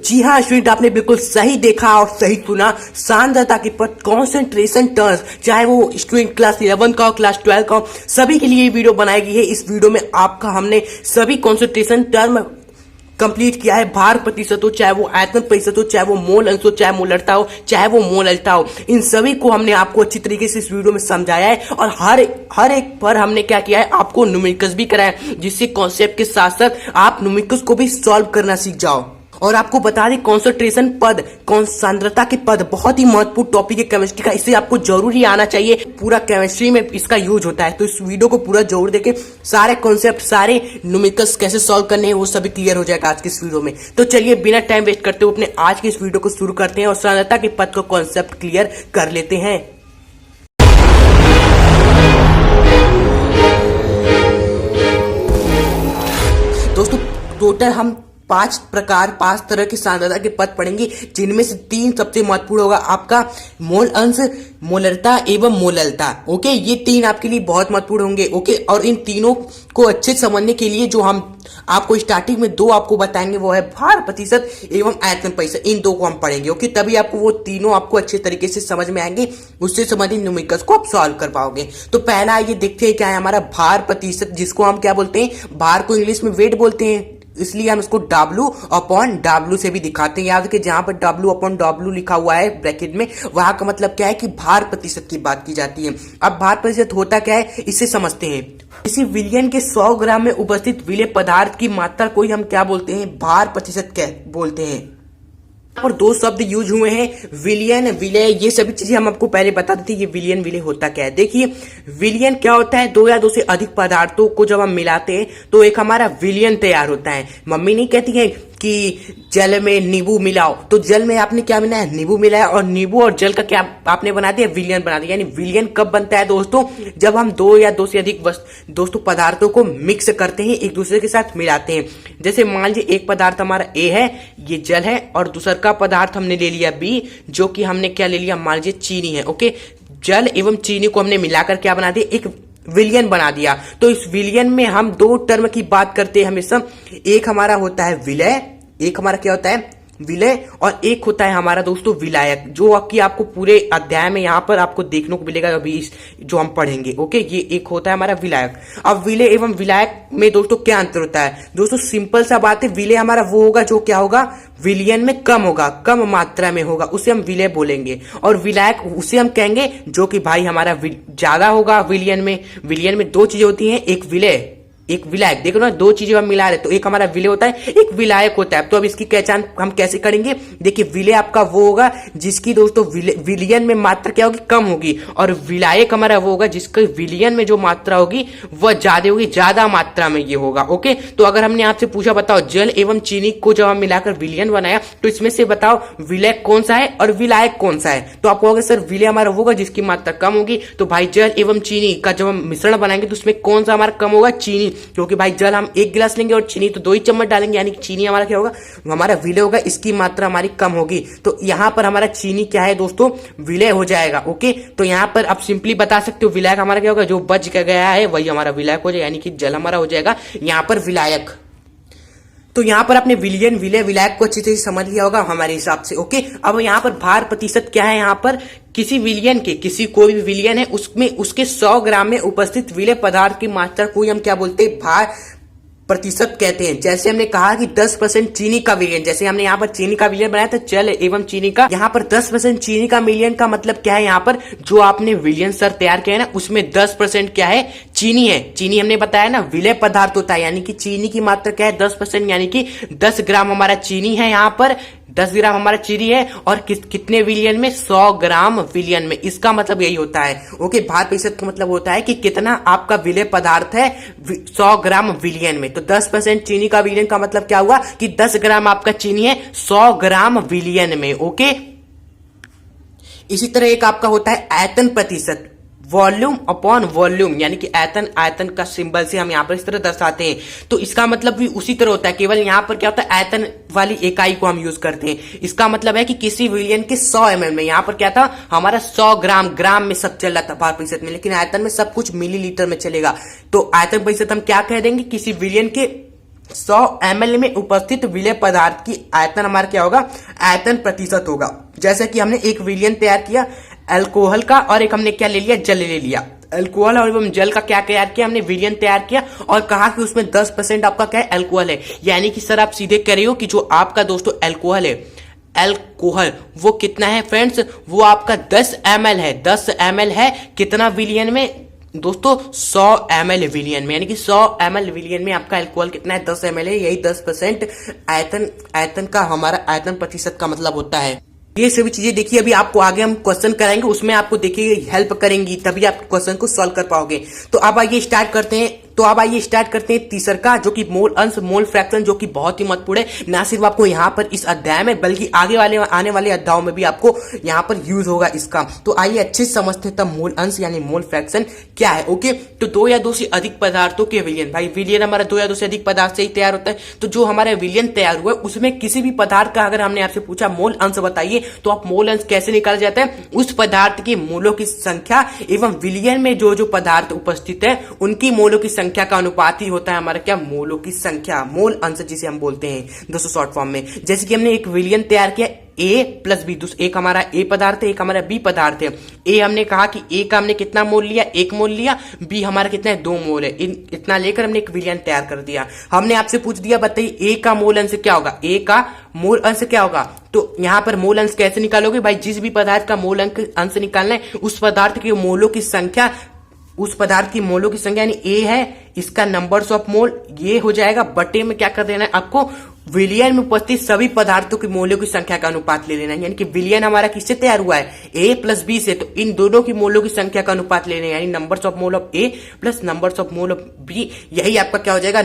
जी हाँ स्टूडेंट, आपने बिल्कुल सही देखा और सही सुना। सांद्रता के पद कॉन्सेंट्रेशन टर्म्स, चाहे वो स्टूडेंट क्लास 11 का हो, क्लास 12 का हो, सभी के लिए ये वीडियो बनाई गई है। इस वीडियो में आपका हमने सभी कॉन्सेंट्रेशन टर्म कंप्लीट किया है। भार प्रतिशत हो, चाहे वो आयतन प्रतिशत हो, चाहे वो मोल अंश हो, चाहे मोलरता हो, चाहे वो मोललता हो, इन सभी को हमने आपको अच्छी तरीके से इस वीडियो में समझाया है। और हर एक पर हमने क्या किया है, आपको न्यूमेरिकल्स भी कराया है, जिससे कॉन्सेप्ट के साथ साथ आप न्यूमेरिकल्स को भी सॉल्व करना सीख जाओ। और आपको बता दें, कॉन्सेंट्रेशन पद, सांद्रता के पद बहुत ही महत्वपूर्ण टॉपिक है केमिस्ट्री का। इसे आपको जरूरी आना चाहिए। पूरा केमिस्ट्री में इसका यूज होता है। तो इस वीडियो को पूरा जरूर देखें। सारे कॉन्सेप्ट, सारे न्यूमेरिकल्स कैसे सॉल्व करने हैं वो सभी क्लियर हो जाएगा आज के इस वीडियो में। तो चलिए बिना टाइम वेस्ट करते हुए अपने आज के इस वीडियो को शुरू करते हैं और सांद्रता के पद का कॉन्सेप्ट क्लियर कर लेते हैं। दोस्तों टोटल हम पांच तरह के सांद्रता के पद पढ़ेंगे, जिनमें से तीन सबसे महत्वपूर्ण होगा आपका मोल अंश, मोलरता एवं मोललता। ओके, ये तीन आपके लिए बहुत महत्वपूर्ण होंगे। ओके, और इन तीनों को अच्छे से समझने के लिए जो हम आपको स्टार्टिंग में दो आपको बताएंगे वो है भार प्रतिशत एवं आयतन प्रतिशत। इन दो को हम पढ़ेंगे। ओके, तभी आपको वो तीनों आपको अच्छे तरीके से समझ में आएंगे। उससे संबंधित न्यूमेरिकल्स को आप सॉल्व कर पाओगे। तो पहला ये देखते हैं क्या है हमारा भार प्रतिशत, जिसको हम क्या बोलते हैं, भार को इंग्लिश में वेट बोलते हैं, इसलिए हम इसको W/W से भी दिखाते हैं। याद रखिए, जहां पर W/W लिखा हुआ है ब्रैकेट में, वहां का मतलब क्या है कि भार प्रतिशत की बात की जाती है। अब भार प्रतिशत होता क्या है, इसे समझते हैं। किसी विलयन के 100 ग्राम में उपस्थित विलेय पदार्थ की मात्रा को ही हम क्या बोलते हैं, भार प्रतिशत क्या बोलते हैं। और दो शब्द यूज हुए हैं, विलयन, विलेय। ये सभी चीजें हम आपको पहले बता देते हैं। ये विलयन, विलेय होता क्या है। देखिए, विलयन क्या होता है, दो या दो से अधिक पदार्थों को जब हम मिलाते हैं तो एक हमारा विलयन तैयार होता है। मम्मी नहीं कहती है कि जल में नींबू मिलाओ, तो जल में आपने क्या मिलाया, नींबू मिलाया, और नींबू और जल का क्या आपने बना दिया, विलयन बना दिया। यानी विलयन कब बनता है दोस्तों, जब हम दो या दो से अधिक दोस्तों पदार्थों को मिक्स करते हैं, एक दूसरे के साथ मिलाते हैं। जैसे मान लीजिए एक पदार्थ हमारा ए है, ये जल है, और दूसरा का पदार्थ हमने ले लिया बी, जो कि हमने क्या ले लिया, मान लीजिए चीनी है। ओके, जल एवं चीनी को हमने मिलाकर क्या बना दिया, एक विलयन बना दिया। तो इस विलयन में हम दो टर्म की बात करते हैं हमेशा। एक हमारा होता है विलय, एक हमारा क्या होता है, विलय, और एक होता है हमारा दोस्तों विलायक, जो कि आपको पूरे अध्याय में यहाँ पर आपको देखने को मिलेगा अभी जो हम पढ़ेंगे। ओके, ये एक होता है हमारा विलायक। अब विलय एवं विलायक में दोस्तों क्या अंतर होता है, दोस्तों सिंपल सा बात है। विलय हमारा वो होगा जो क्या होगा, विलयन में कम होगा, कम मात्रा में होगा, उसे हम विलय बोलेंगे। और विलायक उसे हम कहेंगे जो कि भाई हमारा ज्यादा होगा विलयन में। विलयन में दो चीजें होती हैं, एक विलय, एक विलायक। देखो ना, दो चीजें हम मिला रहे, तो एक हमारा विलय होता है, एक विलायक होता है। तो अब इसकी पहचान हम कैसे करेंगे, देखिए, विलय आपका वो होगा जिसकी दोस्तों विलयन में मात्रा क्या होगी, कम होगी, और विलायक हमारा वो होगा जिसके विलयन में जो मात्रा होगी वह ज्यादा होगी, ज्यादा मात्रा में ये होगा। ओके, तो अगर हमने आपसे पूछा बताओ जल एवं चीनी को जब हम मिलाकर विलयन बनाया, तो इसमें से बताओ विलयक कौन सा है और विलायक कौन सा है। तो आप कहोगे सर विलय हमारा होगा जिसकी मात्रा कम होगी, तो भाई जल एवं चीनी का जब हम मिश्रण बनाएंगे तो उसमें कौन सा हमारा कम होगा, चीनी, क्योंकि भाई जल हम 1 गिलास लेंगे और चीनी तो 2 ही चम्मच डालेंगे, यानी चीनी हमारा क्या होगा, हमारा विलय होगा, इसकी मात्रा हमारी कम होगी। तो यहां पर हमारा चीनी क्या है दोस्तों, विलय हो जाएगा। ओके, तो यहां पर आप सिंपली बता सकते हो विलायक हमारा क्या होगा, जो बच गया है वही हमारा विलायक हो जाएगा, यानी कि जल हमारा हो जाएगा यहां पर विलायक। तो यहां पर आपने विलयन, विलय, विलायक को अच्छी तरह से समझ लिया होगा हमारे हिसाब से। ओके, अब यहां पर भार प्रतिशत क्या है, यहां पर किसी विलयन के, किसी कोई भी विलयन है उसमें उसके 100 ग्राम में उपस्थित विलय पदार्थ की मात्रा को हम क्या बोलते हैं, भार प्रतिशत कहते हैं। जैसे हमने कहा कि 10% चीनी का विलयन, जैसे हमने यहाँ पर चीनी का विलयन बनाया था, जल एवं चीनी का, यहाँ पर 10% चीनी का विलयन का मतलब क्या है, यहाँ पर जो आपने विलयन सर तैयार किया है ना, उसमें 10% क्या है, चीनी है। चीनी हमने बताया ना विलय पदार्थ होता है, यानी कि चीनी की मात्रा क्या है, 10%, यानी कि 10 ग्राम हमारा चीनी है, यहाँ पर 10 ग्राम हमारा चीनी है, और कितने विलयन में, 100 ग्राम विलयन में। इसका मतलब यही होता है। ओके, भार प्रतिशत का मतलब होता है कि कितना आपका विलय पदार्थ है 100 ग्राम विलयन में। तो 10% चीनी का विलयन का मतलब क्या हुआ कि 10 ग्राम आपका चीनी है 100 ग्राम विलयन में। ओके, इसी तरह एक आपका होता है आयतन प्रतिशत, वॉल्यूम अपॉन वॉल्यूम, यानी कि आयतन, आयतन का सिंबल से हम यहाँ पर इस तरह दर्शाते हैं। तो इसका मतलब भी उसी तरह होता है, केवल यहाँ पर क्या होता है, आयतन वाली इकाई को हम यूज करते हैं। इसका मतलब है कि किसी विलयन के 100 ml में, यहाँ पर क्या था हमारा 100 ग्राम, ग्राम में सब चल रहा था भार प्रतिशत में, लेकिन आयतन में सब कुछ मिलीलीटर में चलेगा। तो आयतन प्रतिशत हम क्या कह देंगे, किसी विलयन के 100 ml में उपस्थित विलेय पदार्थ की आयतन हमारा क्या होगा, आयतन प्रतिशत होगा। जैसे कि हमने एक विलयन तैयार किया अल्कोहल का और एक हमने क्या ले लिया, जल ले लिया। अल्कोहल और एवं जल का क्या तैयार किया, हमने विलयन तैयार किया और कहा कि उसमें 10% आपका क्या है, अल्कोहल है। यानी कि सर आप सीधे कह रहे हो कि जो आपका दोस्तों अल्कोहल है, अल्कोहल वो कितना है फ्रेंड्स, वो आपका 10 ml है। 10 ml है कितना विलियन में दोस्तों, 100 ml विलियन में। यानी कि 100 ml विलियन में आपका अल्कोहल कितना है, 10 ml है। यही 10% आयतन का हमारा आयतन प्रतिशत का मतलब होता है। ये सभी चीजें देखिए, अभी आपको आगे हम क्वेश्चन कराएंगे, उसमें आपको देखिए हेल्प करेंगी, तभी आप क्वेश्चन को सॉल्व कर पाओगे। तो अब आइए स्टार्ट करते हैं। तीसर का, जो कि मोल अंश मोल फ्रैक्शन, जो कि बहुत ही महत्वपूर्ण है। ना सिर्फ आपको यहाँ पर इस अध्याय में बल्कि आगे वाले आने वाले अध्यायों में भी आपको यहाँ पर यूज होगा इसका। तो आइए अच्छे से समझते हैं तब मोल अंश यानी मोल फ्रैक्शन क्या है। ओके, तो 2 या 2 से अधिक पदार्थों के विलयन, भाई विलयन हमारा 2 या 2 से अधिक पदार्थ से ही तैयार होता है। तो जो हमारा विलयन तैयार हुआ है उसमें किसी भी पदार्थ का अगर हमने आपसे पूछा मोल अंश बताइए, तो आप मोल अंश कैसे निकाला जाता है, उस पदार्थ के मोलों की संख्या एवं विलयन में जो जो पदार्थ उपस्थित है उनकी मोलों की संख्या का अनुपात ही होता है हमारा क्या, मोलों की संख्या, मोल अंश जिसे हम बोलते हैं दोस्तों शॉर्ट फॉर्म में। जैसे कि हमने एक विलयन तैयार किया A प्लस बी, एक हमारा A पदार्थ है, एक हमारा B पदार्थ है। A हमने कहा कि A का हमने कितना मोल लिया, 1 मोल लिया। B हमारा कितना है, 2 मोल है। इतना लेकर हमने एक विलयन तैयार कर दिया। हमने आपसे पूछ दिया बताइए A का मोल अंश क्या होगा, A का मोल अंश क्या होगा। तो यहाँ पर मोल अंश कैसे निकालोगे भाई, जिस भी पदार्थ का मोल अंश निकालना है उस पदार्थ के मोलों की संख्या, उस पदार्थ की मोलों की संख्या यानी A है, इसका नंबर्स ऑफ मोल ये हो जाएगा, बटे में क्या कर देना है आपको, विलयन में उपस्थित सभी पदार्थों की मोलों की संख्या का अनुपात ले लेना है। यानी कि विलयन हमारा किससे तैयार हुआ है, A प्लस B से, तो इन दोनों की मोलों की संख्या का अनुपात लेना है, यानी numbers of mole of A plus numbers of mole of B। यही आपका क्या हो जाएगा,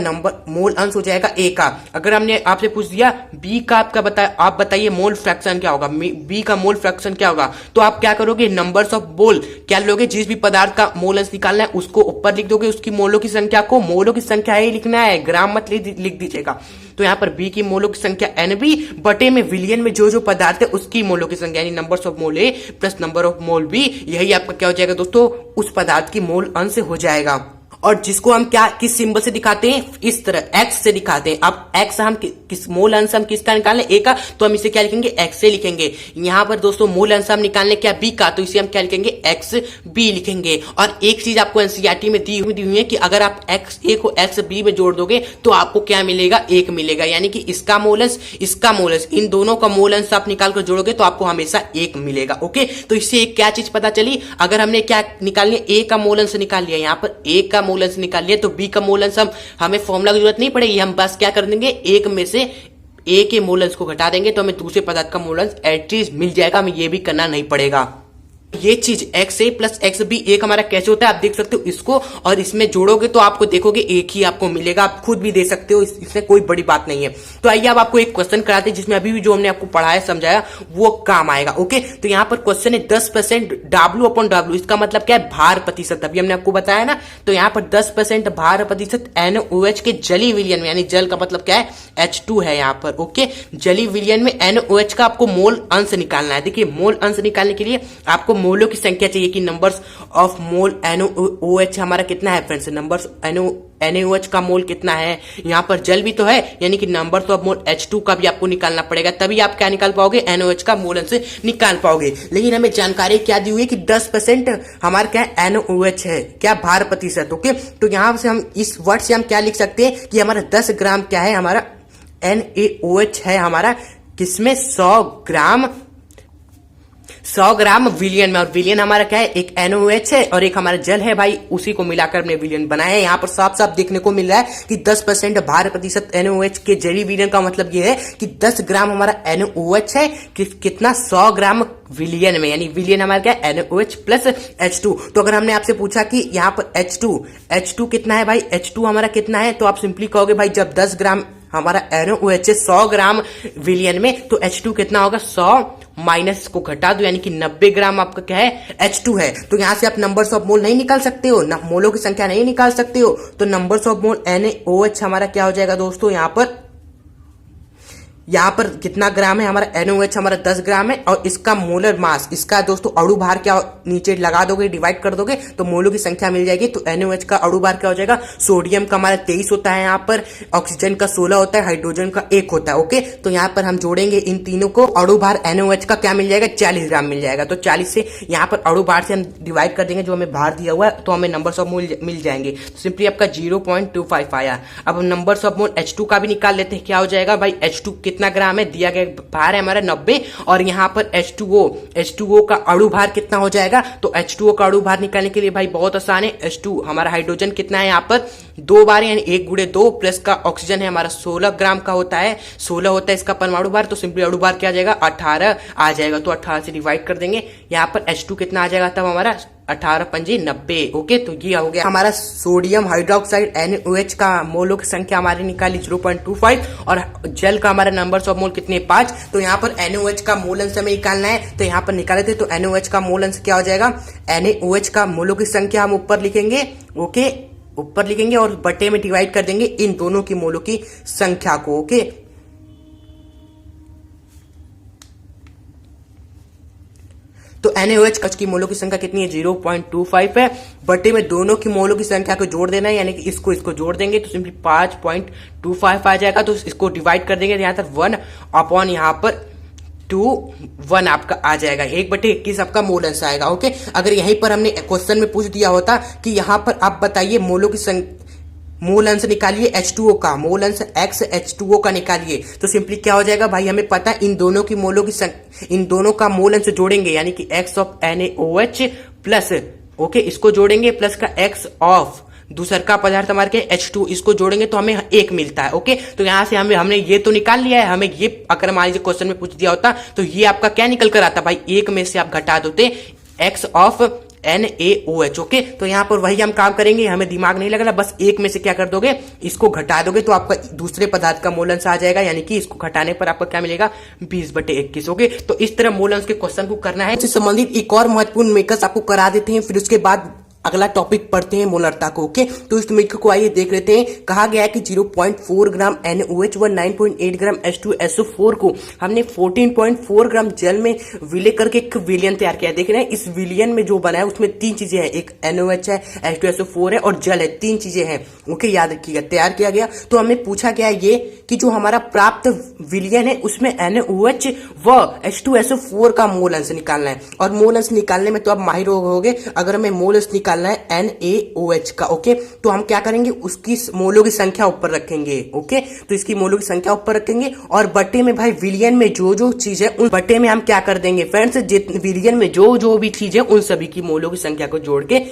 मोल अंश हो जाएगा A का। अगर हमने आपसे पूछ दिया B का आपका आप बताइए मोल फ्रैक्शन क्या होगा, B का मोल फ्रैक्शन क्या होगा, तो आप क्या करोगे, नंबर्स ऑफ मोल क्या लोगे, जिस भी पदार्थ का मोल अंश निकालना है उसको ऊपर लिख दोगे, उसकी मोलों की संख्या को, मोलों की संख्या ही लिखना है, ग्राम मत लिख दीजिएगा। तो यहाँ पर B की मोलों की संख्या NB बटे में विलयन में जो जो पदार्थ है उसकी मोलों की संख्या यानी numbers of mole A plus number of mole B, यही आपका क्या हो जाएगा दोस्तों, उस पदार्थ की मोल अंश हो जाएगा। और जिसको हम क्या किस सिंबल से दिखाते हैं, इस तरह X से दिखाते हैं। अब X हम किस मोल अंश हम किसका निकालने, A का, तो हम इसे क्या लिखेंगे, X से लिखेंगे। यहाँ पर दोस्तों मोल अंश हम निकालने क्या B का, तो इसे हम क्या लिखेंगे, XB लिखेंगे। और एक चीज आपको एनसीईआरटी में दी हुई है कि अगर आप XA को XB में जोड़ दोगे तो आपको क्या मिलेगा, 1 मिलेगा। यानी कि इसका मोल अंश, इसका मोल अंश, इन दोनों का मोल अंश आप निकाल कर जोड़ोगे तो आपको हमेशा 1 मिलेगा। ओके, तो इससे एक क्या चीज पता चली, अगर हमने क्या निकाल लिया, A का मोल अंश निकाल लिया, यहाँ पर A का मोल अंश निकाल लिया, तो B का मोल अंश हमें फॉर्मूला की जरूरत नहीं पड़ेगी, हम बस क्या कर देंगे, 1 में से A के मोल अंश को घटा देंगे तो हमें दूसरे पदार्थ का मोल अंश एटलीस्ट मिल जाएगा, हमें ये भी करना नहीं पड़ेगा। ये चीज XA प्लस XB एक हमारा कैसे होता है आप देख सकते हो इसको, और इसमें जोड़ोगे तो आपको देखोगे एक ही आपको मिलेगा, आप खुद भी दे सकते हो, इसमें कोई बड़ी बात नहीं है। तो आइए अब आपको एक क्वेश्चन कराते हैं जिसमें अभी भी जो हमने आपको पढ़ाया समझाया वो काम आएगा। ओके, तो यहाँ पर क्वेश्चन है 10% W/W, इसका मतलब क्या है, भार प्रतिशत, अभी हमने आपको बताया ना। तो यहाँ पर 10% भार प्रतिशत NOH के जली विलयन में, यानी जल का मतलब क्या है, H2 है यहाँ पर। ओके, जली विलयन में NOH का आपको मोल अंश निकालना है। देखिए मोल अंश निकालने के लिए आपको मोलों की संख्या चाहिए कि नंबर्स ऑफ मोल NOH हमारा कितना है फ्रेंड्स, नंबर्स NaOH का मोल कितना है, यहाँ पर जल भी तो है, यानी कि नंबर्स ऑफ मोल H2 का भी आपको निकालना पड़ेगा, तभी आप क्या निकाल पाओगे, NaOH का मोल अंश निकाल पाओगे। लेकिन हमें जानकारी क्या दी हुई है कि 10% हमारा क्या है, NaOH है, क्या भार प्रतिशत। ओके, तो यहाँ से हम इस वर्ड से हम क्या लिख सकते हैं कि हमारा 10 ग्राम क्या है, हमारा NaOH है हमारा किसमें, 100 ग्राम विलियन में। और विलियन हमारा क्या है, एक NaOH है और एक हमारा जल है भाई, उसी को मिलाकर हमने विलियन बनाया है। यहाँ पर साफ साफ देखने को मिल रहा है कि 10% भार प्रतिशत NaOH के जली विलियन का मतलब ये है कि 10 ग्राम हमारा NaOH है कितना, 100 ग्राम विलियन में, यानी विलियन हमारा क्या है, NaOH प्लस H2। तो अगर हमने आपसे पूछा कि यहाँ पर H2 कितना है भाई, H2 हमारा कितना है, तो आप सिंपली कहोगे भाई जब 10 ग्राम हमारा NaOH है 100 ग्राम विलियन में, तो H2 कितना होगा, 100 माइनस को घटा दो, यानी कि 90 ग्राम आपका क्या है, H2 है। तो यहां से आप नंबर्स ऑफ मोल नहीं निकाल सकते हो, मोलों की संख्या नहीं निकाल सकते हो, तो नंबर्स ऑफ मोल NaOH हमारा क्या हो जाएगा दोस्तों, यहाँ पर यहाँ पर कितना ग्राम है हमारा NaOH, हमारा 10 ग्राम है। और इसका मोलर मास, इसका दोस्तों अणु भार क्या नीचे लगा दोगे, डिवाइड कर दोगे तो मोलों की संख्या मिल जाएगी। तो NaOH का अणु भार क्या हो जाएगा, सोडियम का हमारा 23 होता है यहाँ पर, ऑक्सीजन का 16 होता है, हाइड्रोजन का 1 होता है। ओके, तो यहाँ पर हम जोड़ेंगे इन तीनों को, अणु भार NaOH का क्या मिल जाएगा, 40 ग्राम मिल जाएगा। तो 40 से यहाँ पर अणु भार से हम डिवाइड कर देंगे जो हमें भार दिया हुआ है, तो हमें नंबर्स ऑफ मोल मिल जाएंगे। तो सिंपली आपका 0.25 आया। अब हम नंबर्स ऑफ मोल H2 का भी निकाल लेते हैं। क्या हो जाएगा भाई, H2 कितना ग्राम है, दिया गया भार है हमारा 90, और यहाँ पर H2O का अणु भार कितना हो जाएगा। तो H2O का अणु भार निकालने के लिए भाई बहुत आसान है। H2 हमारा हाइड्रोजन कितना है यहाँ पर 2 बार, यानी 1 गुणे 2, प्लस का ऑक्सीजन है हमारा 16 ग्राम का होता है, 16 होता है इसका परमाणु भार। तो सिंपली अणु भार क्या आ जाएगा, 18 आ जाएगा। तो 18 से डिवाइड कर देंगे, यहाँ पर H2 कितना आ जाएगा तब हमारा 18 पंजे 90। ओके, तो ये हो गया हमारा सोडियम हाइड्रोक्साइड NaOH का मोलों की संख्या हमारी निकाली 0.25, और जल का हमारा नंबर्स ऑफ मोल कितने 5। तो यहाँ पर NaOH का मोल अंश हमें निकालना है, तो यहाँ पर निकाले थे। तो NaOH का मोल अंश क्या हो जाएगा, NaOH का मोलों की संख्या हम ऊपर लिखेंगे। ओके, ऊपर लिखेंगे और बटे में डिवाइड कर देंगे इन दोनों की मोलों की संख्या को। ओके, तो NaOH की मोलों की संख्या कितनी है, 0.25 है, बटे में दोनों की मोलों की संख्या को जोड़ देना है, यानी कि इसको जोड़ देंगे तो सिंपली 5.25 आ जाएगा। तो इसको डिवाइड कर देंगे, यहाँ तक 1 अपॉन यहाँ पर 2 आपका आ जाएगा, 1/21 आपका मोल अंश आएगा। ओके, अगर यहीं पर हमने क्वेश्चन में पूछ दिया होता कि यहाँ पर आप बताइए मोलों की मोल अंश निकालिए H2O का, मोल अंश X H2O का निकालिए, तो सिंपली क्या हो जाएगा भाई, हमें पता है इन दोनों की मोलों की इन दोनों का मोल अंश जोड़ेंगे, यानी कि X of NaOH plus, okay, इसको जोड़ेंगे प्लस का X ऑफ दूसर का पदार्थ हमारे के H2, इसको जोड़ेंगे तो हमें 1 मिलता है। ओके, तो यहां से हमने ये तो निकाल लिया है। हमें ये अगर मान लीजिए क्वेश्चन में पूछ दिया होता तो ये आपका क्या निकल कर आता भाई, 1 में से आप घटा दोते X ऑफ NaOH। ओके, तो यहाँ पर वही हम काम करेंगे, हमें दिमाग नहीं लगना, बस 1 में से क्या कर दोगे, इसको घटा दोगे तो आपका दूसरे पदार्थ का मोल अंश आ जाएगा, यानी कि इसको घटाने पर आपका क्या मिलेगा, 20/21। ओके, तो इस तरह मोल अंश के क्वेश्चन को करना है। इससे संबंधित एक और महत्वपूर्ण मेकर्स आपको करा देते हैं, फिर उसके बाद अगला टॉपिक पढ़ते हैं मोलरता को। ओके, तो इस मेकर को आइए देख लेते हैं। कहा गया है कि 0.4 ग्राम NaOH व 9.8 ग्राम H2SO4 को हमने 14.4 ग्राम जल में विलय करके एक विलयन तैयार किया है। देख रहे हैं, इस विलयन में जो बना है उसमें 3 चीजें हैं, एक NaOH है, H2SO4 है और जल है, 3 चीजें हैं। ओके, याद रखिएगा, तैयार किया गया। तो हमें पूछा गया ये कि जो हमारा प्राप्त विलयन है उसमें NaOH व H2SO4 का मोल अंश निकालना है, और मोल अंश निकालने में तो आप माहिर होगे। अगर हमें मोल अंश निकालना है NaOH का, ओके, तो हम क्या करेंगे, उसकी मोलों की संख्या ऊपर रखेंगे। ओके, तो इसकी मोलों की संख्या ऊपर रखेंगे, और बटे में भाई विलयन में जो जो चीज है उन बटे में हम क्या कर देंगे फ्रेंड्स, विलयन में जो जो भी चीज है उन सभी की मोलों की संख्या को जोड़ के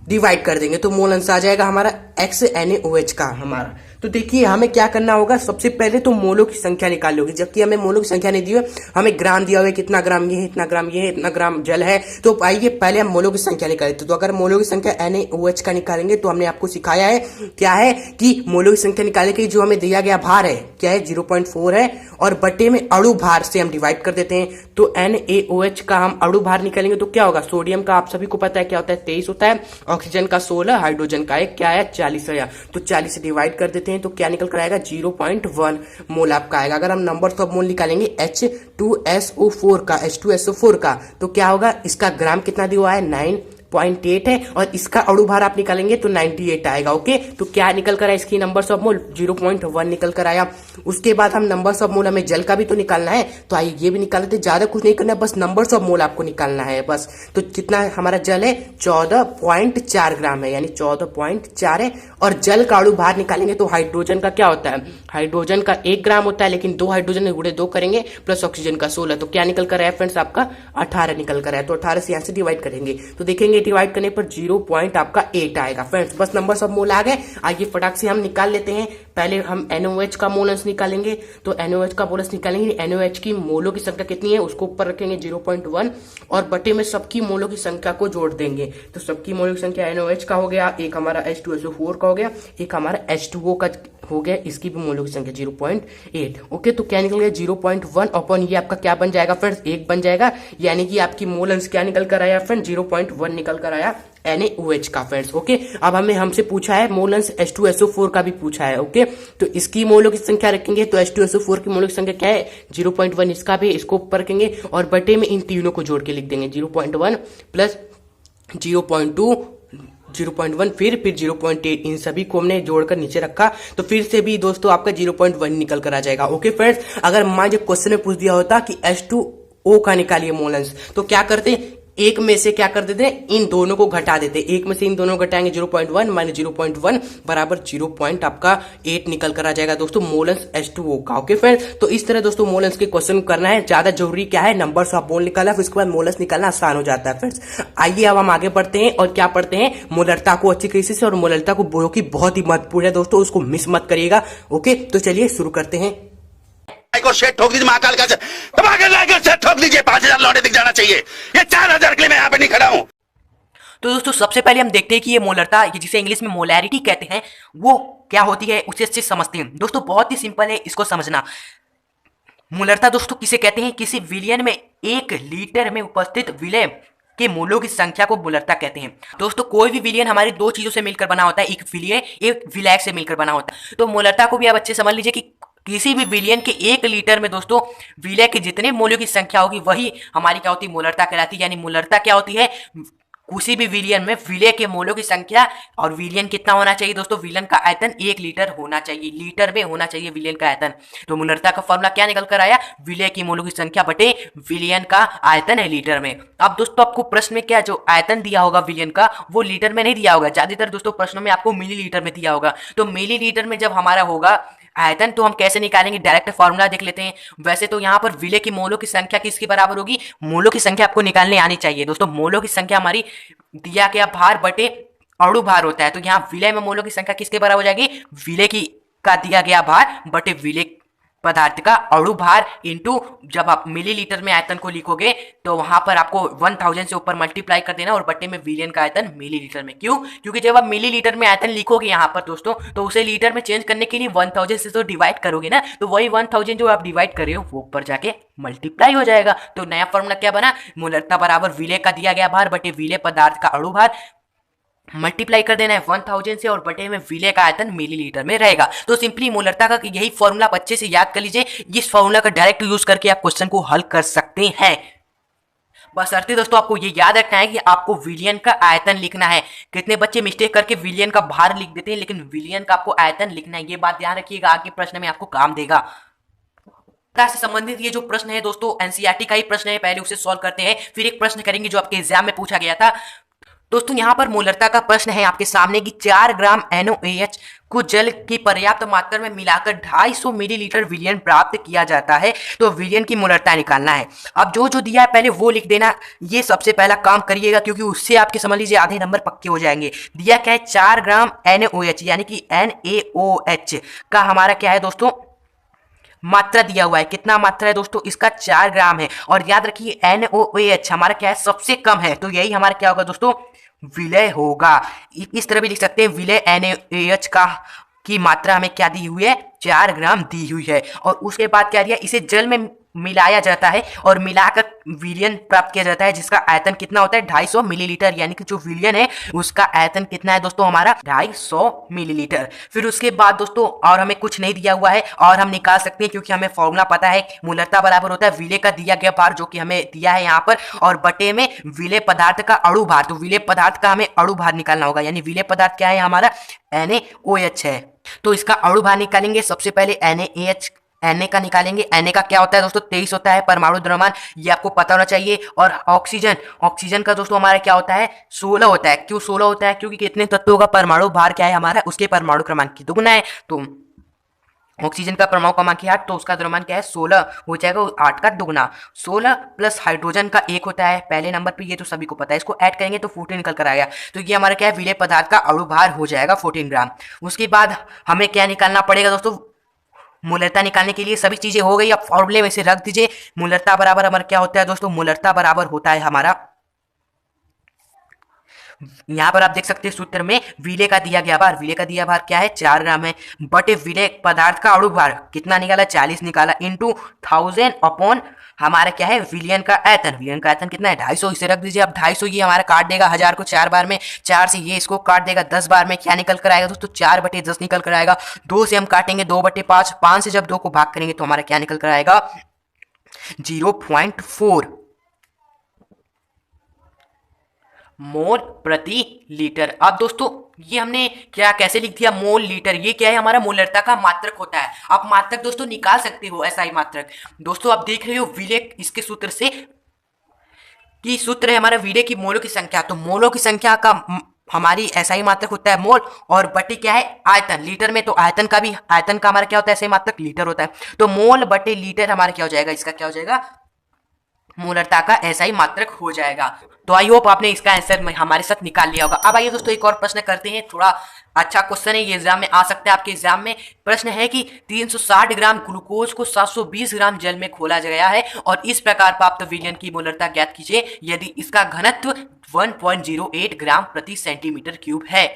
डिवाइड कर देंगे, तो मोल अंश आ जाएगा हमारा X NaOH का हमारा। तो देखिए हमें क्या करना होगा, सबसे पहले तो मोलों की संख्या निकाल लोगे, जबकि हमें मोलों की संख्या नहीं दी हुई, हमें ग्राम दिया हुआ है, कितना ग्राम ये है, इतना ग्राम ये है, इतना ग्राम जल है। तो आइए पहले हम मोलों की संख्या निकालें। तो अगर मोलों की संख्या NaOH का निकालेंगे तो हमने आपको सिखाया है क्या है कि मोलों की संख्या निकालने के लिए जो हमें दिया गया भार है क्या है, 0.4 है, और बटे में अणु भार से हम डिवाइड कर देते हैं। तो NaOH का हम अणु भार निकालेंगे तो क्या होगा, सोडियम का आप सभी को पता है क्या होता है, 23 होता है, ऑक्सीजन का 16, हाइड्रोजन का एक क्या है 40 है। तो 40 से डिवाइड कर देते हैं तो क्या निकल कर आएगा, 0.1 मोल आपका आएगा। अगर हम नंबर ऑफ मोल निकालेंगे H2SO4 का तो क्या होगा, इसका ग्राम कितना दिया हुआ है, 9.8 है, और इसका अणु भार आप निकालेंगे तो 98 आएगा। ओके, तो क्या निकल कर आया, इसकी नंबर्स ऑफ मोल 0.1 निकल कर आया। उसके बाद हम नंबर्स ऑफ मोल, हमें जल का भी तो निकालना है, तो आइए ये भी निकाल लेते, ज्यादा कुछ नहीं करना है, बस नंबर्स ऑफ मोल आपको निकालना है बस। तो कितना हमारा जल है, 14.4 ग्राम है, यानी 14.4 है, और जल का अणु भार निकालेंगे तो हाइड्रोजन का क्या होता है, हाइड्रोजन का 1 ग्राम होता है, लेकिन 2 हाइड्रोजन गुणे 2 करेंगे प्लस ऑक्सीजन का 16, तो क्या निकल कर आया फ्रेंड्स, आपका 18 निकल कर आया। तो 18 से यहाँ से डिवाइड करेंगे तो देखेंगे डिवाइड करने पर 0.8 आएगा फ्रेंड्स। बस नंबर्स ऑफ मोल आ गए। आइए फटाक से हम निकाल लेते हैं। पहले हम NaOH का मोल अंश निकालेंगे, तो NaOH का मोल अंश निकालेंगे, NaOH की मोलों की संख्या कितनी है उसको ऊपर रखेंगे 0.1, और बटे में सबकी मोलों की संख्या को जोड़ देंगे। तो सबकी मोलों की संख्या NaOH का हो गया, एक हमारा H2SO4 का हो गया, एक हमारा H2O का हो गया, इसकी भी मोलों की संख्या 0.8। ओके, तो क्या निकल गया 0.1 अपॉन ये आपका क्या बन जाएगा फ्रेंड्स, 1 बन जाएगा, यानी कि आपकी मोल अंश क्या निकल कर आया फ्रेंड, 0.1 निकल कर आया NaOH का फ्रेंड्स। ओके, अब हमसे पूछा है मोल अंश H2SO4 का भी पूछा है। ओके, तो इसकी मोलों की संख्या रखेंगे तो H2SO4 की मोलों की संख्या क्या है 0.1, इसका भी इसको ऊपर रखेंगे और बटे में इन तीनों को जोड़ के लिख देंगे 0.1 प्लस 0.2 0.1 फिर 0.8, इन सभी को हमने जोड़कर नीचे रखा तो फिर से भी दोस्तों आपका 0.1 निकल कर आ जाएगा। ओके फ्रेंड्स, अगर मान लीजिए क्वेश्चन में पूछ दिया होता कि H2O का निकालिए मोल अंश, तो क्या करते, एक में से क्या कर देते, इन दोनों को घटा देते, एक में से इन दोनों को घटाएंगे 0.1 माइनस 0.1 बराबर 0.8 निकल कर आ जाएगा दोस्तों मोल अंश H2O का। ओके फ्रेंड्स, तो इस तरह दोस्तों मोल अंश के क्वेश्चन करना है। ज्यादा जरूरी क्या है, नंबर्स ऑफ मोल निकालना, फिर उसके बाद मोल अंश निकालना आसान हो जाता है फ्रेंड्स। आइए अब हम आगे बढ़ते हैं और क्या पढ़ते हैं, मोलरता को अच्छी तरीके से, और मोलरता को जो कि बहुत ही महत्वपूर्ण है दोस्तों, उसको मिस मत करिएगा। ओके, तो चलिए शुरू करते हैं। को शेट ठोक दीजिए, महाकाल का धमाके लाकर शेट ठोक दीजिए, 5,000 लौटे दिख जाना चाहिए। ये 4,000 के लिए मैं यहाँ पे नहीं खड़ा हूं। तो दोस्तों सबसे पहले हम देखते हैं कि ये मोलरता, जिसे इंग्लिश में मोलैरिटी कहते हैं, वो क्या होती है, उसे अच्छे समझते हैं। दोस्तों बहुत ही सिंपल है इसको समझना। मोलरता दोस्तों किसे कहते हैं, किसी विलयन में 1 लीटर में उपस्थित विलय के मोलों की संख्या को मोलरता कहते हैं। दोस्तों कोई भी विलयन हमारी दो चीजों से मिलकर बना होता है, एक विलय एक विलायक से मिलकर बना होता है। तो मोलरता को भी आप अच्छे समझ लीजिए कि किसी भी विलयन के 1 लीटर में दोस्तों विलय के जितने मोलों की संख्या होगी वही हमारी क्या होती है, मोलरता कहलाती है। यानी मोलरता क्या होती है, किसी भी विलयन में विलय के मोलों की संख्या, और विलयन कितना होना चाहिए दोस्तों, विलयन का आयतन 1 लीटर होना चाहिए, लीटर में होना चाहिए विलयन का आयतन। तो मोलरता का फॉर्मूला क्या निकल कर आया, विलय की मोलों की संख्या बटे विलयन का आयतन है लीटर में। अब दोस्तों आपको प्रश्न में क्या जो आयतन दिया होगा विलयन का, वो लीटर में नहीं दिया होगा, ज्यादातर दोस्तों प्रश्नों में आपको मिलीलीटर में दिया होगा। तो मिलीलीटर में जब हमारा होगा आयतन तो हम कैसे निकालेंगे, डायरेक्ट फार्मूला देख लेते हैं। वैसे तो यहाँ पर विलय की मोलों की संख्या किसके बराबर होगी, मोलों की संख्या आपको निकालने आनी चाहिए दोस्तों। मोलों की संख्या हमारी दिया गया भार बटे अणु भार होता है, तो यहाँ विलय में मोलों की संख्या किसके बराबर हो जाएगी, विलय की का दिया गया भार बटे विलय पदार्थ का अणु भार इंटू, जब आप मिलीलीटर में आयतन को लिखोगे तो वहां पर आपको 1000 से ऊपर मल्टीप्लाई कर देना और बटे में विलयन का आयतन मिलीलीटर में। क्यों, क्योंकि जब आप मिलीलीटर में आयतन लिखोगे यहाँ पर दोस्तों, तो उसे लीटर में चेंज करने के लिए 1000 से तो डिवाइड करोगे ना, तो वही 1000 जो आप डिवाइड कर रहे हो वो ऊपर जाके मल्टीप्लाई हो जाएगा। तो नया फॉर्मूला क्या बना, मोलरता बराबर विलय का दिया गया भार बटे विलय पदार्थ का अणु भार, मल्टीप्लाई कर देना है 1000 से और बटे में विलय का आयतन मिलीलीटर में रहेगा। तो सिंपली मोलरता का यही फॉर्मूला आप अच्छे से याद कर लीजिए। इस फॉर्मूला का डायरेक्ट यूज करके आप क्वेश्चन को हल कर सकते हैं। बशर्ते दोस्तों आपको ये याद रखना है कि आपको विलयन का आयतन लिखना है। कितने बच्चे मिस्टेक करके विलयन का भार लिख देते हैं, लेकिन विलयन का आपको आयतन लिखना है। ये बात ध्यान रखिएगा, आगे प्रश्न में आपको काम देगा। से संबंधित ये जो प्रश्न है दोस्तों एनसीईआरटी का ही प्रश्न है, पहले उसे सॉल्व करते हैं, फिर एक प्रश्न करेंगे जो आपके एग्जाम में पूछा गया था। दोस्तों यहाँ पर मोलरता का प्रश्न है आपके सामने कि 4 ग्राम NaOH को जल की पर्याप्त मात्रा में मिलाकर 250 मिलीलीटर विलयन प्राप्त किया जाता है, तो विलयन की मोलरता निकालना है। अब जो जो दिया है पहले वो लिख देना, ये सबसे पहला काम करिएगा क्योंकि उससे आपके समझ लीजिए आधे नंबर पक्के हो जाएंगे। दिया क्या है, 4 ग्राम NaOH यानी कि NaOH का हमारा क्या है दोस्तों, मात्रा दिया हुआ है। कितना मात्रा है दोस्तों, इसका 4 ग्राम है। और याद रखिए NaOH हमारा क्या है, सबसे कम है, तो यही हमारा क्या होगा दोस्तों, विलय होगा। इस तरह भी लिख सकते हैं, विलय NaOH का की मात्रा हमें क्या दी हुई है, 4 ग्राम दी हुई है। और उसके बाद क्या दिया, इसे जल में मिलाया जाता है और मिलाकर विलयन प्राप्त किया जाता है, जिसका आयतन कितना होता है 250 मिलीलीटर, यानी कि जो विलयन है उसका आयतन कितना है दोस्तों, हमारा 250 मिलीलीटर। फिर उसके बाद दोस्तों और हमें कुछ नहीं दिया हुआ है और हम निकाल सकते हैं क्योंकि हमें फॉर्मूला पता है, मोलरता बराबर होता है विलय का दिया गया भार जो कि हमें दिया है यहाँ पर, और बटे में विलय पदार्थ का अणु भार। तो विलय पदार्थ का हमें अणु भार निकालना होगा, यानी विलय पदार्थ क्या है हमारा, NaOH है। तो इसका अणु भार निकालेंगे, सबसे पहले Na का निकालेंगे। Na का क्या होता है दोस्तों, 23 होता है परमाणु द्रव्यमान, ये आपको पता होना चाहिए। और ऑक्सीजन का दोस्तों हमारा क्या होता है, 16 होता है। क्यों 16 होता है, क्योंकि कितने तत्वों का परमाणु भार क्या है हमारा, उसके परमाणु क्रमांक की दुगुना है। तो ऑक्सीजन का परमाणु क्रमांक 8, तो उसका द्रव्यमान क्या है 16 हो जाएगा, 8 का दुगुना। 16 प्लस हाइड्रोजन का 1 होता है पहले नंबर पे, ये तो सभी को पता है, इसको ऐड करेंगे तो 14 निकल कर आएगा। तो ये हमारा क्या है, विलय पदार्थ का अणु भार हो जाएगा 14 ग्राम। उसके बाद हमें क्या निकालना पड़ेगा दोस्तों, मोलरता निकालने के लिए सभी चीजें हो गई। अब फॉर्मूले में से रख दीजिए। मोलरता बराबर हमारा क्या होता है दोस्तों, मोलरता बराबर होता है हमारा यहाँ पर आप देख सकते हैं सूत्र में विलेय का दिया गया भार, विलेय का दिया भार क्या है 4 ग्राम है, बटे विलेय पदार्थ का अणु भार कितना निकाला 40 निकाला, इंटू 1000 अपॉन हमारा क्या है विलियन का आयतन, विलियन का आयतन कितना है 250, इसे रख दीजिए। अब 250 ये हमारा काट देगा 1000 को 4 बार में, 4 से ये इसको काट देगा 10 बार में, क्या निकल कर आएगा दोस्तों 4/10 निकल कर आएगा। 2 से हम काटेंगे 2/5, 5 से जब 2 को भाग करेंगे तो हमारा क्या निकल कर आएगा 0.4 मोल प्रति लीटर। अब दोस्तों ये हमने क्या कैसे लिख दिया मोल लीटर, ये क्या है हमारा मोलरता का मात्रक होता है। आप मात्रक दोस्तों निकाल सकते हो, ऐसा ही मात्रक। दोस्तों आप देख रहे हो विलेय इसके सूत्र से कि सूत्र है हमारा विलेय की मोलों की संख्या, तो मोलों की संख्या का हमारी ऐसा ही मात्रक होता है मोल, और बटे क्या है आयतन, लीटर में तो आयतन का भी, आयतन का हमारा क्या होता है ऐसा ही मात्रक लीटर होता है, तो मोल बटे लीटर हमारा क्या हो जाएगा, इसका क्या हो जाएगा मोलरता का ऐसा ही मात्रक हो जाएगा। तो आई होप आपने इसका आंसर हमारे साथ निकाल लिया होगा। अब आइए दोस्तों एक और प्रश्न करते हैं, थोड़ा अच्छा क्वेश्चन है, ये एग्जाम में आ सकता है आपके एग्जाम में। प्रश्न है कि 360 ग्राम ग्लूकोज को 720 ग्राम जल में घोला गया है और इस प्रकार प्राप्त विलयन की मोलरता ज्ञात कीजिए यदि इसका घनत्व 1.08 ग्राम प्रति सेंटीमीटर क्यूब है।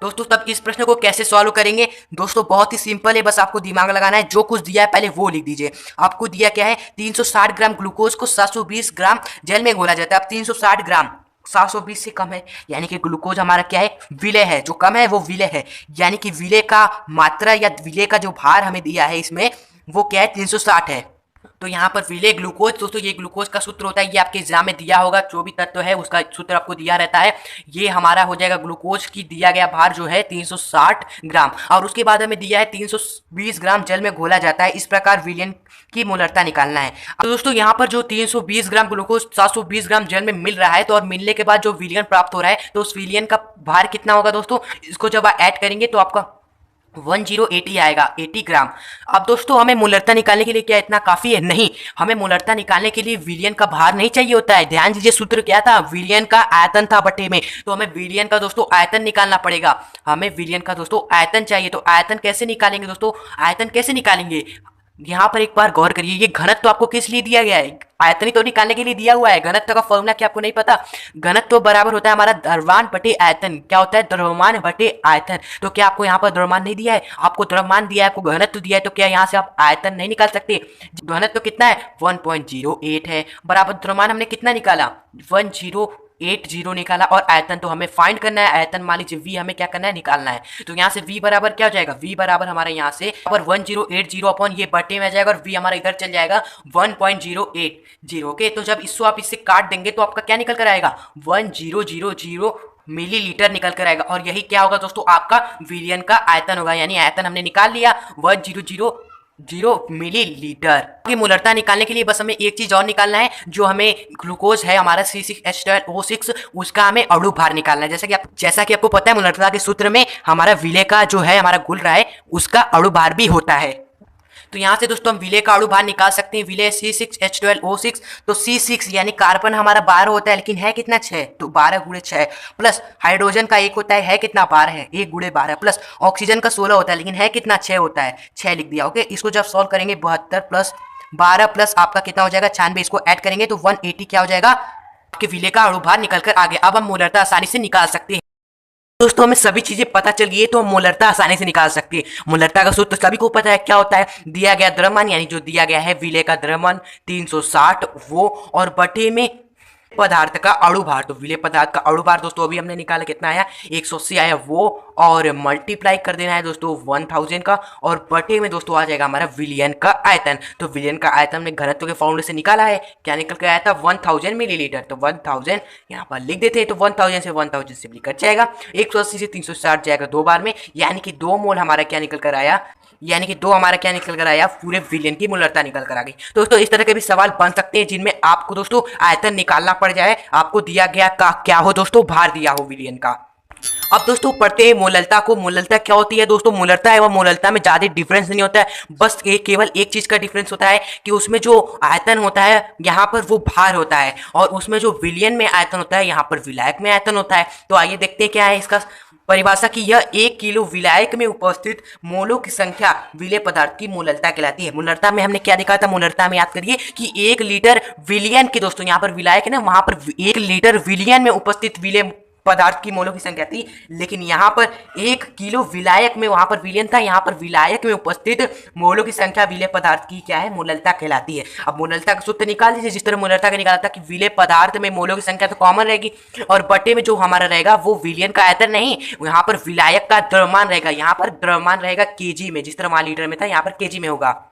दोस्तों तब इस प्रश्न को कैसे सॉल्व करेंगे दोस्तों, बहुत ही सिंपल है, बस आपको दिमाग लगाना है, जो कुछ दिया है पहले वो लिख दीजिए। आपको दिया क्या है 360 ग्राम ग्लूकोज को 720 ग्राम जल में घोला जाता है। अब 360 ग्राम 720 से कम है, यानी कि ग्लूकोज हमारा क्या है विलेय है, जो कम है वो विलेय है, यानी कि विलेय का मात्रा या विलेय का जो भार हमें दिया है इसमें वो क्या है 360 है। तो यहाँ पर विलेय ग्लूकोज, दोस्तों ये ग्लूकोज का सूत्र होता है, ये आपके एग्जाम में दिया होगा, जो भी तत्व है उसका सूत्र आपको दिया रहता है। ये हमारा हो जाएगा ग्लूकोज की दिया गया भार जो है 360 ग्राम, और उसके बाद हमें दिया है 320 ग्राम जल में घोला जाता है, इस प्रकार विलयन की मोलरता निकालना है। तो दोस्तों यहाँ पर जो 320 ग्राम ग्लूकोज 720 ग्राम जल में मिल रहा है, तो और मिलने के बाद जो विलयन प्राप्त हो रहा है तो उस विलयन का भार कितना होगा दोस्तों, इसको जब आप ऐड करेंगे तो आपका 1080 आएगा 80 ग्राम। अब दोस्तों हमें मोलरता निकालने के लिए क्या इतना काफी है, नहीं, हमें मोलरता निकालने के लिए विलयन का भार नहीं चाहिए होता है। ध्यान दीजिए सूत्र क्या था, विलयन का आयतन था बटे में, तो हमें विलयन का दोस्तों आयतन निकालना पड़ेगा। हमें विलयन का दोस्तों आयतन चाहिए, तो आयतन कैसे निकालेंगे दोस्तों, आयतन कैसे निकालेंगे, यहाँ पर एक बार गौर करिए, ये घनत्व तो आपको किस लिए दिया गया है, आयतन ही तो निकालने के लिए दिया हुआ है। घनत्व का फॉर्मूला क्या आपको नहीं पता, घनत्व तो बराबर होता है हमारा द्रव्यमान बटे आयतन, क्या होता है द्रव्यमान बटे आयतन। तो क्या आपको यहाँ पर द्रव्यमान नहीं दिया है, आपको द्रव्यमान दिया है, आपको घनत्व दिया है, तो क्या यहाँ से आप आयतन नहीं निकाल सकते। घनत्व तो कितना है 1.08 है, बराबर द्रव्यमान हमने कितना निकाला 1080 निकाला, और आयतन तो हमें फाइंड करना है, आयतन मान लीजिए v हमें क्या करना है निकालना है। तो यहाँ से v बराबर क्या हो जाएगा, v बराबर हमारे यहाँ से 1080 अपॉन ये बटे में आ जाएगा, और v हमारा इधर चल जाएगा 1.080। ओके, तो जब इसको आप इससे काट देंगे तो आपका क्या निकल कर आएगा 1000 मिलीलीटर निकल कर आएगा, और यही क्या होगा दोस्तों आपका विलयन का आयतन होगा, यानी आयतन हमने निकाल लिया 1000 मिलीलीटर। की मोलरता निकालने के लिए बस हमें एक चीज और निकालना है, जो हमें ग्लूकोज है हमारा C6H12O6, उसका हमें अणु भार निकालना है। जैसा कि आपको पता है मोलरता के सूत्र में हमारा विलेय का जो है हमारा घुल रहा है उसका अणु भार भी होता है। तो यहाँ से दोस्तों हम विलेय का अणु भार निकाल सकते हैं, विलेय C6H12O6, तो C6 यानी कार्बन हमारा 12 होता है, लेकिन है कितना 6, तो 12 गुणे 6, प्लस हाइड्रोजन का 1 होता है कितना 12 है, 1 गुणे 12, प्लस ऑक्सीजन का 16 होता है, लेकिन है कितना 6 होता है, 6 लिख दिया। ओके, इसको जब सॉल्व करेंगे 72 प्लस 12 प्लस आपका कितना हो जाएगा 96, इसको ऐड करेंगे तो 180 क्या हो जाएगा आपके विलेय का अणु भार निकल कर आ गया। अब हम मोलरता आसानी से निकाल सकते हैं। दोस्तों हमें सभी चीजें पता चल गई है, तो हम मोलरता आसानी से निकाल सकते हैं। मोलरता का सूत्र सभी को पता है, क्या होता है दिया गया द्रव्यमान, यानी जो दिया गया है विलेय का द्रव्यमान 360 वो, और बटे में पदार्थ का अणु भार, तो विलेय पदार्थ का अणु भार दोस्तों अभी हमने निकाला कितना आया 180 आया वो, और मल्टीप्लाई कर देना है दोस्तों 1000 का, और बटे में दोस्तों आ जाएगा हमारा विलयन का आयतन। तो विलयन का आयतन हमने घनत्व के फॉर्मूले से निकाला है, क्या निकल कर आया था 1000 मिलीलीटर, तो 1000 यहाँ पर लिख देते हैं, तो 1000 से 1000 सिंपली कट जाएगा, 180 से 360 जाएगा 2 बार में, यानी कि 2 मोल हमारा क्या निकल कर आया, यानी कि 2 हमारा क्या निकल कर आया पूरे विलयन की मोलरता निकल कर आ गई। दोस्तों इस तरह के भी सवाल बन सकते हैं जिनमें आपको दोस्तों आयतन निकालना पड़ जाए, आपको दिया गया का क्या हो दोस्तों भार दिया हो विलयन का। अब दोस्तों पढ़ते हैं मोलरता को। मोलरता क्या होती है दोस्तों, मोलरता एवं मोलरता में ज्यादा डिफरेंस नहीं होता है, बस केवल एक चीज का डिफरेंस होता है कि उसमें जो आयतन होता है यहाँ पर वो भार होता है, और उसमें जो विलयन में आयतन होता है यहाँ पर विलायक में आयतन होता है। तो आइए देखते हैं क्या है इसका परिभाषा की, यह 1 किलो विलायक में उपस्थित मोलों की संख्या विलेय पदार्थ की मोलरता कहलाती है। मोलरता में हमने क्या देखा था, मोलरता में याद करिए कि 1 लीटर विलयन के, दोस्तों यहाँ पर विलायक है ना, वहां पर 1 लीटर विलयन में उपस्थित विलेय पदार्थ की मोलों की संख्या थी, लेकिन यहाँ पर 1 किलो विलायक में वहां पर विलयन था, यहाँ पर विलायक में उपस्थित मोलों की संख्या विलय पदार्थ की क्या है, मोललता कहलाती है। अब मोललता का सूत्र निकाल लीजिए, जिस तरह मोललता का निकाला था कि विलय पदार्थ में मोलों की संख्या तो कॉमन रहेगी, और बटे में जो हमारा रहेगा वो विलयन का आयतन नहीं, यहाँ पर विलायक का द्रव्यमान रहेगा, यहाँ पर द्रव्यमान रहेगा केजी में, जिस तरह वहां लीटर में था यहाँ पर केजी में होगा।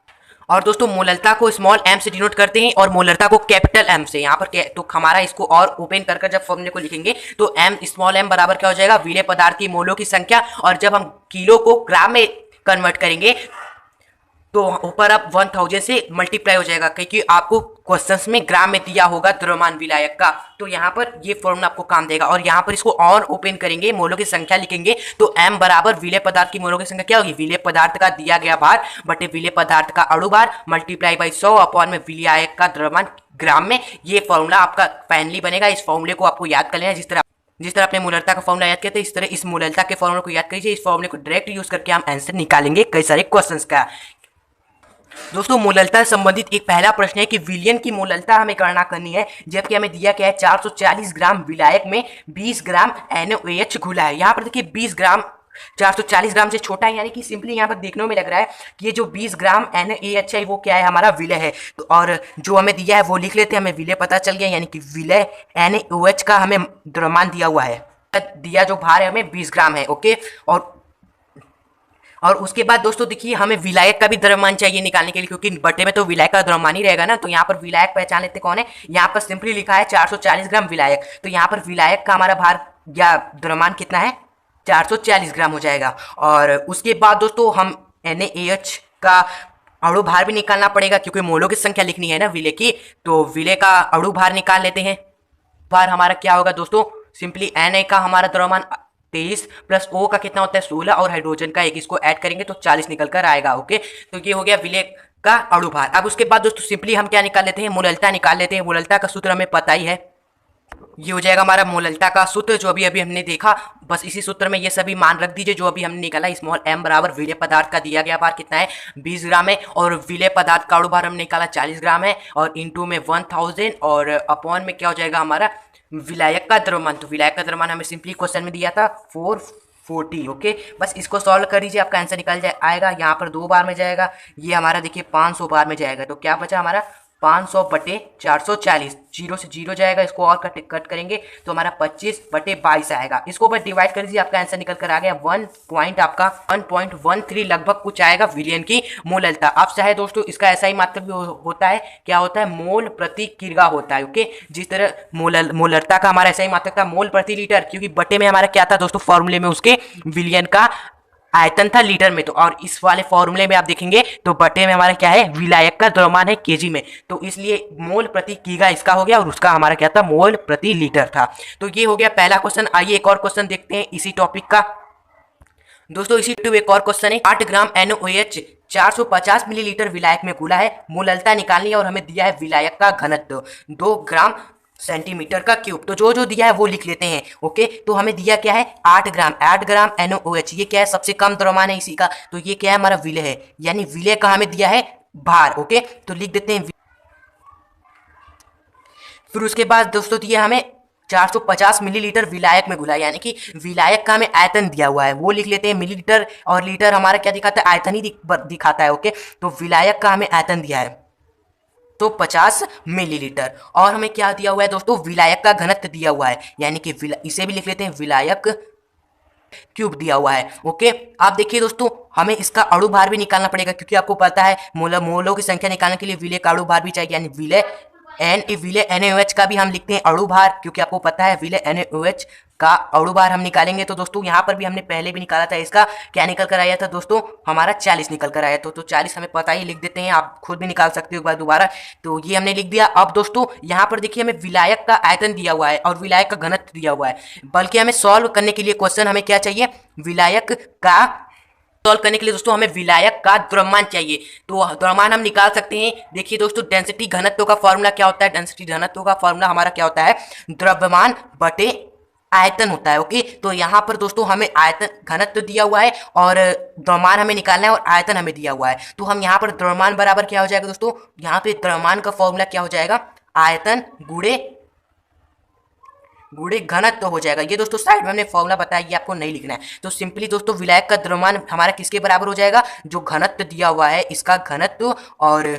और दोस्तों मोललता को स्मॉल एम से डिनोट करते हैं और मोललता को कैपिटल एम से। यहाँ पर तो हमारा इसको और ओपन कर जब फॉर्मूले को लिखेंगे तो एम स्मॉल एम बराबर क्या हो जाएगा, विलय पदार्थ की मोलों की संख्या, और जब हम किलो को ग्राम में कन्वर्ट करेंगे तो ऊपर अब 1000 से मल्टीप्लाई हो जाएगा, क्योंकि आपको क्वेश्चंस में ग्राम में दिया होगा द्रव्यमान विलायक का, तो यहाँ पर ये फॉर्मूला आपको काम देगा। और यहाँ पर इसको और ओपन करेंगे, मोलों की संख्या लिखेंगे तो m बराबर विलय पदार्थ की मोलों की संख्या क्या होगी, विलय पदार्थ का दिया गया भार बटे विलय पदार्थ का अणु भार मल्टीप्लाई बाई 100 अपॉन में विलायक का द्रव्यमान ग्राम में। ये फॉर्मूला आपका फाइनली बनेगा। इस फॉर्मूले को आपको याद कर लेना, जिस तरह आपने मोललता का फॉर्मूला याद किया था, इस तरह इस मोललता के फॉर्मूले को याद कीजिए। इस फॉर्मूले को डायरेक्ट यूज करके हम आंसर निकालेंगे कई सारे क्वेश्चंस का। दोस्तों मोललता से संबंधित एक पहला प्रश्न है कि विलयन की मोललता हमें गणना करनी है, जबकि हमें दिया क्या है 440 ग्राम विलायक में 20 ग्राम NaOH घुला है। यहाँ पर देखिए 20 ग्राम 440 ग्राम से छोटा है, यानी कि सिंपली यहाँ पर देखने में लग रहा है कि ये जो 20 ग्राम NaOH है वो क्या है, हमारा विलय है। तो और जो हमें दिया है वो लिख लेते हैं, हमें विलय पता चल गया, यानी कि विलय NaOH का हमें द्रव्यमान दिया हुआ है, दिया जो भार है हमें 20 ग्राम है। ओके, और उसके बाद दोस्तों देखिए हमें विलायक का भी द्रव्यमान चाहिए निकालने के लिए, क्योंकि बटे में तो विलायक का द्रव्यमान ही रहेगा ना। तो यहाँ पर विलायक पहचान लेते कौन है, यहाँ पर सिंपली लिखा है 440 ग्राम विलायक, तो यहाँ पर विलायक का हमारा भार या द्रव्यमान कितना है, 440 ग्राम हो जाएगा। और उसके बाद दोस्तों हम NaOH का अणु भार भी निकालना पड़ेगा, क्योंकि मोलों की संख्या लिखनी है ना विलय की, तो विलय का अणु भार निकाल लेते हैं। भार हमारा क्या होगा दोस्तों, सिंपली Na का हमारा द्रव्यमान 23 प्लस O का कितना होता है 16 और हाइड्रोजन का 1, इसको ऐड करेंगे तो 40 निकल कर आएगा। ओके, तो ये हो गया विलय का अणु भार। अब उसके बाद दोस्तों सिंपली हम क्या निकाल लेते हैं, मोललता निकाल लेते हैं। मोललता का सूत्र हमें पता ही है, ये हो जाएगा हमारा मोललता का सूत्र जो अभी हमने देखा। बस इसी सूत्र में ये सभी मान रख दीजिए जो अभी हमने निकाला। स्मॉल m बराबर विलय पदार्थ का दिया गया भार कितना है 20 ग्राम है, और विलय पदार्थ का अणु भार हमने निकाला 40 ग्राम है, और इंटू में 1000 और अपॉन में क्या हो जाएगा हमारा विलायक का द्रव्यमान। तो विलायक का द्रव्यमान हमें सिंपली क्वेश्चन में दिया था 440। ओके, बस इसको सॉल्व कर दीजिए, आपका आंसर निकल आएगा। यहाँ पर 2 बार में जाएगा, ये हमारा देखिए 500 बार में जाएगा, तो क्या बचा हमारा 500 बटे 440, 0 से 0 जाएगा, इसको और कट करेंगे तो हमारा 25 बटे 22 आएगा। इसको बस डिवाइड कर दीजिए, आपका आंसर निकल कर आ गया 1.13 लगभग कुछ आएगा विलयन की मोललता। अब चाहे दोस्तों इसका ऐसा ही मात्रक भी होता है, क्या होता है, मोल प्रति किग्रा होता है। ओके, जिस तरह मोललता का हमारा ऐसा ही मात्रक था मोल प्रति लीटर, क्योंकि बटे में हमारा क्या था दोस्तों फॉर्मूले में उसके विलयन का आयतन था लीटर में। तो और इस वाले फॉर्मूले में आप देखेंगे तो बटे में हमारा क्या है, विलायक का द्रव्यमान है केजी में, तो इसलिए मोल प्रति किग्रा इसका हो गया और उसका हमारा क्या था, मोल प्रति लीटर था। तो ये हो गया पहला क्वेश्चन। आइए एक और क्वेश्चन देखते हैं इसी टॉपिक का। दोस्तों इसी टू एक और क्वेश्चन है, 8 ग्राम NaOH 450 मिलीलीटर विलायक में घुला है, मोललता निकालनी है और हमें दिया है विलायक का घनत्व 2 ग्राम सेंटीमीटर का क्यूब। तो जो जो दिया है वो लिख लेते हैं। ओके, तो हमें दिया क्या है 8 ग्राम NaOH, ये क्या है, सबसे कम द्रव्यमान है इसी का, तो ये क्या है हमारा विलय है, यानी विलय का हमें दिया है भार। ओके, तो लिख देते हैं। फिर उसके बाद दोस्तों दिया हमें 450 मिलीलीटर विलायक में घुला, यानी कि विलायक का हमें आयतन दिया हुआ है, वो लिख लेते हैं मिलीलीटर, और लीटर हमारा क्या दिखाता है, आयतन ही दिखाता है। ओके, तो विलायक का हमें आयतन दिया है तो 50 मिलीलीटर, और हमें क्या दिया हुआ है दोस्तों, विलायक का घनत्व दिया हुआ है, यानी कि इसे भी लिख लेते हैं विलायक क्यूब दिया हुआ है। ओके, आप देखिए दोस्तों हमें इसका अणु भार भी निकालना पड़ेगा, क्योंकि आपको पता है मोलों की संख्या निकालने के लिए विलय का अणु भार भी चाहिए, यानी विलय NaOH का भी हम लिखते हैं अणु भार, क्योंकि आपको पता है विलय NaOH का अणु भार हम निकालेंगे। तो दोस्तों यहाँ पर भी हमने पहले भी निकाला था, इसका क्या निकल कर आया था दोस्तों, हमारा 40 निकल कर आया था। तो 40 हमें पता ही, लिख देते हैं, आप खुद भी निकाल सकते हो एक बार दोबारा। तो ये हमने लिख दिया। अब दोस्तों यहाँ पर देखिए हमें विलायक का आयतन दिया हुआ है और विलायक का घनत्व दिया हुआ है, बल्कि हमें सॉल्व करने के लिए क्वेश्चन हमें क्या चाहिए, विलायक का सॉल्व करने के लिए दोस्तों हमें विलायक का द्रव्यमान चाहिए। तो द्रव्यमान हम निकाल सकते हैं। देखिए दोस्तों डेंसिटी घनत्व का फॉर्मूला क्या होता है, डेंसिटी घनत्व का फॉर्मूला हमारा क्या होता है, द्रव्यमान बटे आयतन होता है। ओके, तो यहाँ पर दोस्तों हमें आयतन घनत्व दिया हुआ है और द्रव्यमान हमें निकालना है और आयतन हमें दिया हुआ है। तो हम यहाँ पर द्रव्यमान बराबर क्या हो जाएगा दोस्तों, यहाँ पे द्रव्यमान का फॉर्मूला क्या हो जाएगा, आयतन गुणे गुणे घनत्व हो जाएगा। ये दोस्तों साइड में हमने फॉर्मूला बताया, ये आपको नहीं लिखना है। तो सिंपली दोस्तों विलायक का द्रव्यमान हमारा किसके बराबर हो जाएगा, जो घनत्व दिया हुआ है इसका घनत्व और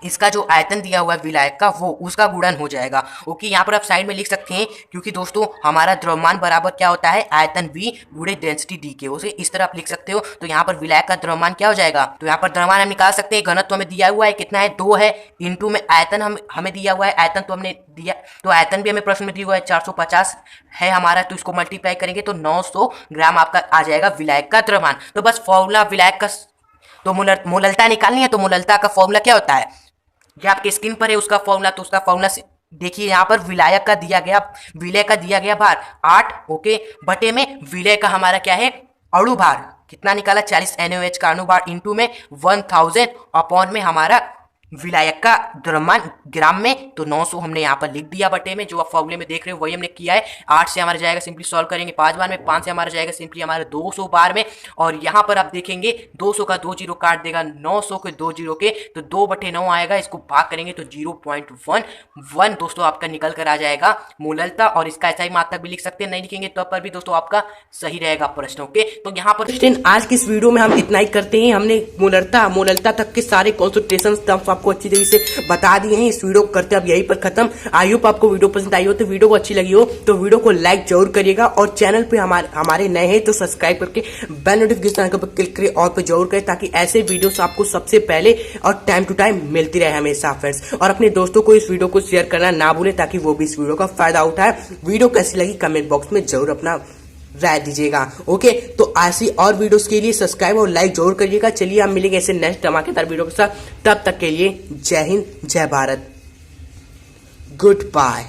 इसका जो आयतन दिया हुआ है विलायक का वो उसका गुणन हो जाएगा। ओके, यहाँ पर आप साइड में लिख सकते हैं, क्योंकि दोस्तों हमारा द्रव्यमान बराबर क्या होता है, आयतन V गुणे डेंसिटी डी के। उसे इस तरह आप लिख सकते हो। तो यहाँ पर विलायक का द्रव्यमान क्या हो जाएगा, तो यहाँ पर द्रव्यमान हम निकाल सकते हैं। घनत्व हमें दिया हुआ है कितना है, 2 है, इंटू में आयतन हमें दिया हुआ है, आयतन तो हमने दिया, तो आयतन भी हमें प्रश्न में दिया हुआ है 450 है हमारा, तो इसको मल्टीप्लाई करेंगे तो 900 ग्राम आपका आ जाएगा विलायक का द्रव्यमान। तो बस फॉर्मूला विलायक का, तो मोललता निकालनी है, तो मोललता का फॉर्मूला क्या होता है, ये आपके स्क्रीन पर है उसका फॉर्मूला। तो उसका फॉर्मूला से देखिए, यहाँ पर विलायक का दिया गया, विलय का दिया गया भार 8, ओके, बटे में विलय का हमारा क्या है, अणु भार कितना निकाला, 40 NaOH का अणु भार इंटू में 1000 अपॉन में हमारा विलायक का द्रव्यमान ग्राम में, तो 900 हमने यहाँ पर लिख दिया बटे में। जो आप फॉर्मूले में देख रहे हो वही हमने किया है। 8 से हमारा जाएगा, सिंपली सॉल्व करेंगे 5 बार में, 5 से हमारा जाएगा सिंपली हमारे 200 बार में। और यहाँ पर आप देखेंगे 200 का 2 जीरो काट देगा, 900 के 2 जीरो के, तो 2/9 आएगा, इसको भाग करेंगे तो 0.11 दोस्तों आपका निकल कर आ जाएगा मोललता। और इसका ऐसा ही मात्रक भी लिख सकते हैं, नहीं लिखेंगे तो पर भी दोस्तों आपका सही रहेगा प्रश्न। ओके, तो यहाँ पर आज की इस वीडियो में हम इतना ही करते हैं। हमने मोललता तक के सारे कॉन्सेंट्रेशन टर्म्स आपको अच्छी तरीके से बता दिए हैं। इस वीडियो को करते अब यहीं पर खत्म। आई होप आपको वीडियो पसंद आई हो, तो वीडियो को अच्छी लगी हो तो वीडियो को लाइक जरूर करिएगा, और चैनल पे हमारे नए हैं तो सब्सक्राइब करके बेल नोटिफिकेशन पर क्लिक करिए, और पे जरूर करें, ताकि ऐसे वीडियोस आपको सबसे पहले और टाइम टू टाइम मिलती रहे हमेशा फ्रेंड्स। और अपने दोस्तों को इस वीडियो को शेयर करना ना भूलें, ताकि वो भी इस वीडियो का फायदा उठाए। वीडियो कैसी लगी कमेंट बॉक्स में जरूर अपना राय दीजिएगा। ओके, तो ऐसी और वीडियोस के लिए सब्सक्राइब और लाइक जरूर करिएगा। चलिए हम मिलेंगे ऐसे नेक्स्ट धमाकेदार वीडियो के साथ, तब तक के लिए जय हिंद, जय भारत, गुड बाय।